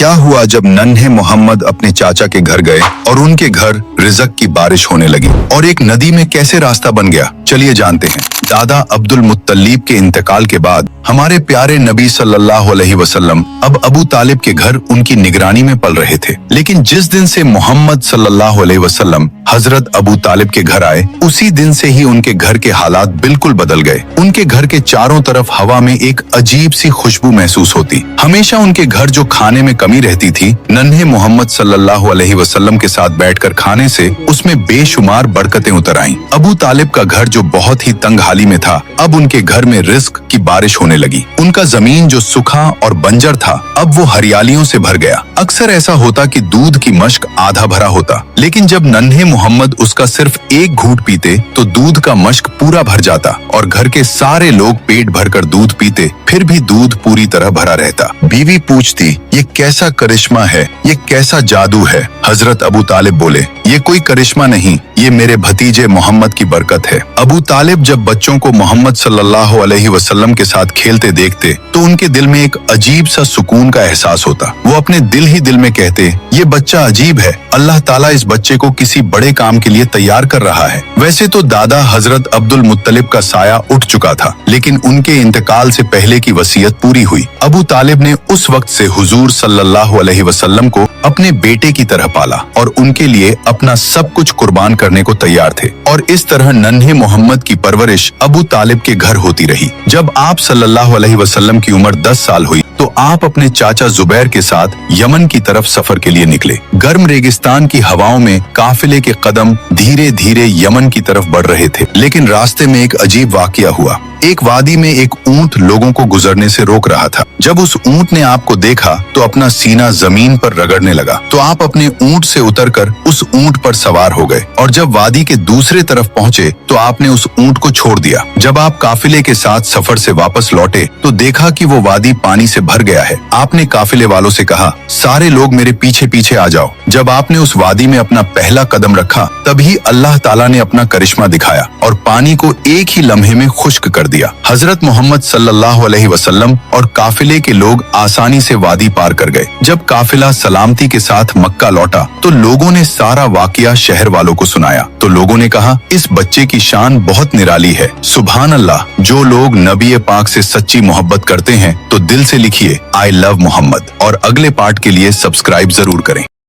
क्या हुआ जब नन्हे मोहम्मद अपने चाचा के घर गए और उनके घर रिज़्क की बारिश होने लगी और एक नदी में कैसे रास्ता बन गया, चलिए जानते हैं। दादा अब्दुल मुत्तलिब के इंतकाल के बाद हमारे प्यारे नबी सल्लल्लाहु अलैहि वसल्लम अब अबू तालिब के घर उनकी निगरानी में पल रहे थे। लेकिन जिस दिन से मोहम्मद सल्लल्लाहु अलैहि वसल्लम हजरत अबू तालिब के घर आए, उसी दिन से ही उनके घर के हालात बिल्कुल बदल गए। उनके घर के चारों तरफ हवा में एक अजीब सी खुशबू महसूस होती। हमेशा उनके घर जो खाने में कमी रहती थी, नन्हे मोहम्मद सल्लल्लाहु अलैहि वसल्लम के साथ बैठकर खाने से उसमें बेशुमार बरकतें उतर आईं। अबू तालिब का घर जो बहुत ही तंग हाली में था, अब उनके घर में रिज़्क की बारिश होने लगी। उनका जमीन जो सूखा और बंजर था, अब वो हरियालियों से भर गया। अक्सर ऐसा होता कि दूध की मश्क आधा भरा होता, लेकिन जब नन्हे मोहम्मद उसका सिर्फ एक घूंट पीते तो दूध का मश्क पूरा भर जाता और घर के सारे लोग पेट भरकर दूध पीते, फिर भी दूध पूरी तरह भरा रहता। बीवी पूछती, ये कैसा करिश्मा है, ये कैसा जादू है? हजरत अबू तालिब बोले, ये कोई करिश्मा नहीं, ये मेरे भतीजे मोहम्मद की बरकत है। अबू तालिब जब बच्चों को मोहम्मद सल्लल्लाहु अलैहि वसल्लम के साथ खेलते देखते तो उनके दिल में एक अजीब सा सुकून का एहसास होता। वो अपने दिल ही दिल में कहते, ये बच्चा अजीब है, अल्लाह ताला इस बच्चे को किसी बड़े काम के लिए तैयार कर रहा है। वैसे तो दादा हजरत अब्दुल मुत्तलिब का साया उठ चुका था, लेकिन उनके इंतकाल से पहले की वसीयत पूरी हुई। अबू तालिब ने उस वक्त से हुजूर सल्लल्लाहु अलैहि वसल्लम को अपने बेटे की तरह पाला और उनके लिए अपना सब कुछ कुर्बान करने को तैयार थे। और इस तरह नन्हे मोहम्मद की परवरिश अबू तालिब के घर होती रही। जब आप सल्लल्लाहु अलैहि वसल्लम की उम्र 10 साल हुई तो आप अपने चाचा जुबैर के साथ यमन की तरफ सफर के लिए निकले। गर्म रेगिस्तान की हवाओं में काफिले के कदम धीरे धीरे यमन की तरफ बढ़ रहे थे, लेकिन रास्ते में एक अजीब वाकया हुआ। एक वादी में एक ऊंट लोगों को गुजरने से रोक रहा था। जब उस ऊंट ने आपको देखा तो अपना सीना जमीन पर रगड़ने लगा, तो आप अपने ऊंट से उतरकर उस ऊंट पर सवार हो गए और जब वादी के दूसरे तरफ पहुंचे तो आपने उस ऊंट को छोड़ दिया। जब आप काफिले के साथ सफर से वापस लौटे तो देखा कि वो वादी पानी से भर गया है। आपने काफिले वालों से कहा, सारे लोग मेरे पीछे पीछे आ जाओ। जब आपने उस वादी में अपना पहला कदम रखा, तभी अल्लाह ताला ने अपना करिश्मा दिखाया और पानी को एक ही लम्हे में खुश्क कर दिया। हजरत मोहम्मद सल्लल्लाहु अलैहि वसल्लम और काफिले के लोग आसानी से वादी पार कर गए। जब काफिला सलामती के साथ मक्का लौटा तो लोगों ने सारा वाकया शहर वालों को सुनाया। तो लोगों ने कहा, इस बच्चे की शान बहुत निराली है। सुभान अल्लाह। जो लोग नबी पाक से सच्ची मोहब्बत करते हैं तो दिल से लिखिए, आई लव मोहम्मद, और अगले पार्ट के लिए सब्सक्राइब जरूर करें।